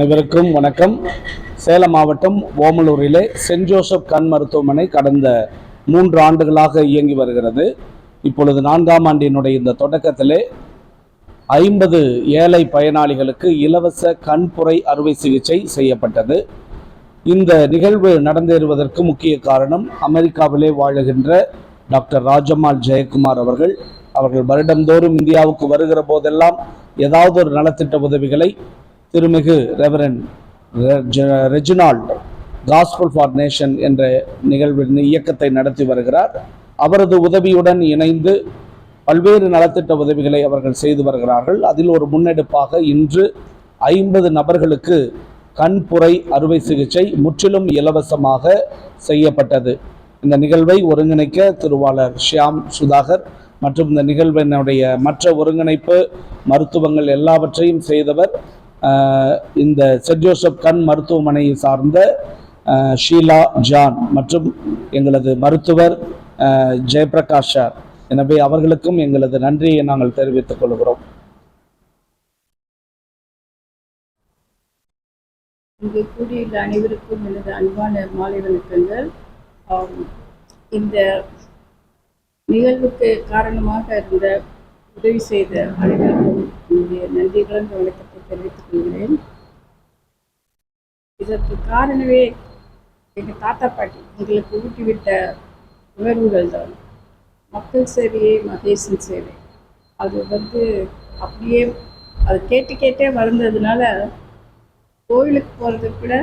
அனைவருக்கும் வணக்கம். சேலம் மாவட்டம் ஓமலூரிலே சென்ட் ஜோசப் கண் மருத்துவமனை கடந்த 3 ஆண்டுகளாக இயங்கி வருகிறது. இப்பொழுது 4ஆம் ஆண்டினுடைய இந்த தொடக்கத்திலே 50 ஏழை பயனாளிகளுக்கு இலவச கண்புரை அறுவை சிகிச்சை செய்யப்பட்டது. இந்த நிகழ்வு நடந்தேறுவதற்கு முக்கிய காரணம் அமெரிக்காவிலே வாழுகின்ற டாக்டர் ராஜம்மாள் ஜெயக்குமார் அவர்கள் வருடந்தோறும் இந்தியாவுக்கு வருகிற போதெல்லாம் ஏதாவது ஒரு நலத்திட்ட உதவிகளை திருமிகு reverend Reginald gospel for nation என்ற நிகழ்வின் இயக்கத்தை நடத்தி வருகிறார். அவரது உதவியுடன் இணைந்து பல்வேறு நலத்திட்ட உதவிகளை அவர்கள் செய்து வருகிறார்கள். அதில் ஒரு முன்னெடுப்பாக இன்று 50 நபர்களுக்கு கண்புரை அறுவை சிகிச்சை முற்றிலும் இலவசமாக செய்யப்பட்டது. இந்த நிகழ்வை ஒருங்கிணைக்க திருவாளர் ஷியாம் சுதாகர் மற்றும் இந்த நிகழ்வினுடைய மற்ற ஒருங்கிணைப்பு மருத்துவங்கள் எல்லாவற்றையும் செய்தவர் இந்த சென்ட் ஜோசப் கண் மருத்துவமனையை சார்ந்த ஷீலா ஜான் மற்றும் எங்களது மருத்துவர் ஜெயபிரகாஷ் சார். எனவே அவர்களுக்கும் எங்களது நன்றியை நாங்கள் தெரிவித்துக் கொள்கிறோம். இங்கு கூடியுள்ள அனைவருக்கும் எனது அன்பான மாலை வணக்கங்கள். இந்த நிகழ்வுக்கு காரணமாக இருந்த உதவி செய்த அனைவருக்கும் என்னுடைய நன்றி கலந்த வணக்கத்தை தெரிவித்துக் கொள்கிறேன். இதற்கு காரணமே எங்கள் தாத்தா பாட்டி எங்களுக்கு ஊட்டிவிட்ட உணர்வுகள் தான். மக்கள் சேவையே மகேசன் சேவை. அது அப்படியே அது கேட்டே வளர்ந்ததுனால கோவிலுக்கு போகிறத விட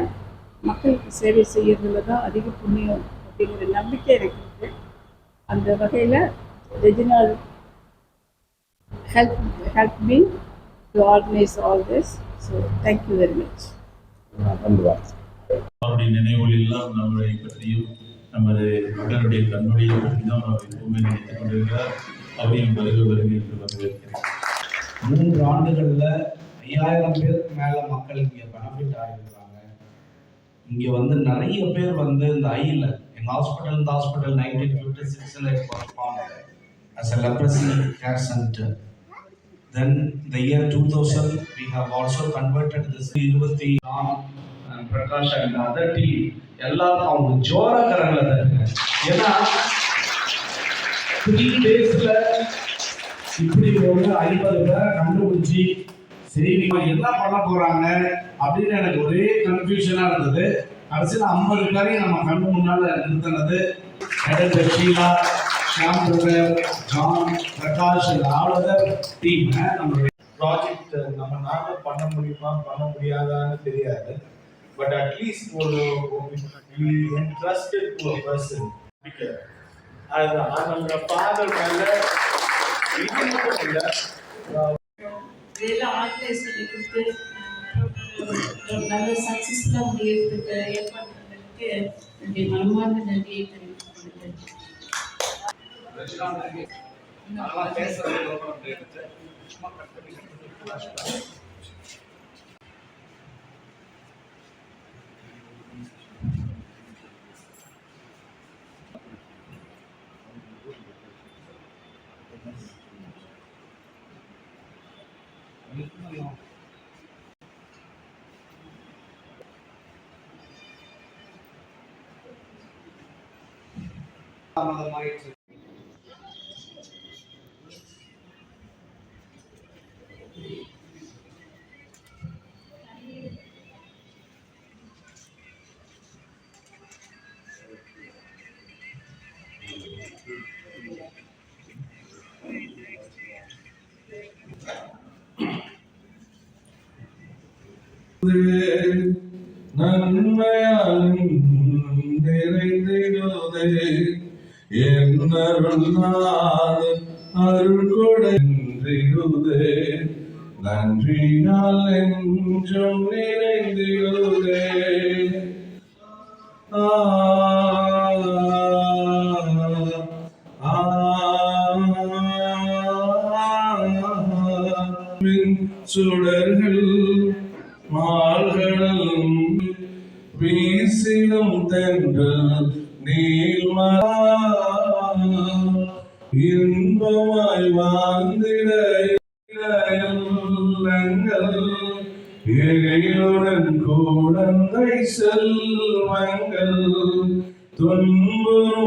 மக்களுக்கு சேவை செய்யறதுல தான் அதிக புண்ணியம் அப்படிங்கிற நம்பிக்கை எனக்கு இருக்குது. அந்த வகையில் Reginald help me to organize all this. So thank you very much. அவருடைய நினைவுகள் எல்லாம் நம்மளை பற்றியும் நமது மக்களுடைய தன்னுடைய பற்றிதான் அவர் எப்பவுமே நினைத்துக் கொண்டிருக்கிறார். அவரையும் வருக என்று வரவேற்கிறேன். 3 ஆண்டுகளில் 5000 பேருக்கு மேலே மக்கள் இங்கே பெனிஃபிட் ஆகியிருக்காங்க. இங்கே நிறைய பேர் இந்த ஐயில் எங்கள் hospital 1956 as a leprosy care center. Then the year 2000 we have also converted this 20 Prakash and other team எல்லாரும் அவங்க ஜோர கரங்களை தட்டுங்க. ஏன்னா 3 daysல இப்படி ஒரு 50 பேரை கண்டுபிடிச்சி செய்வீங்க என்ன பண்ண போறாங்க அப்படின்னு எனக்கு ஒரே கன்ஃபியூஷனா இருந்தது. கடைசியில் 50 பேரையும் நம்ம கண்ணு முன்னால நிறுத்தினது Sheela, Shyam brother, John, Prakash all other team. நம்மளுடைய ப்ராஜெக்ட் நம்ம நாட்டில் பண்ண முடியுமா பண்ண முடியாதான்னு தெரியாது. பட் அட்லீஸ்ட் ஒரு entrusted to a person. அது நம்ம ஃபாதர் மேல இது மட்டும் இல்லை, இதெல்லாம் ஆர்கனைஸ் பண்ணி கொடுத்து நல்ல சக்ஸஸ்ஃபுல்லாக முடியறதுக்கு ஏற்பாடு பண்ணுறதுக்கு என்னுடைய மனமார்ந்த நன்றியை தெரிவித்துக் கொள்கிறேன். நன்மையால் நிறைந்திடுதே அருள் கொடைந்திடுதே நன்றியால் என்றும் நிறைந்திடுதே. சுடர்கள் மால்களும் வீசிடும் தென்றல் நீள்மா இன்பமாய் வாழ்ந்திட எங்கள் துதிகையுடன் குழந்தை செல்வங்கள் துன்பம்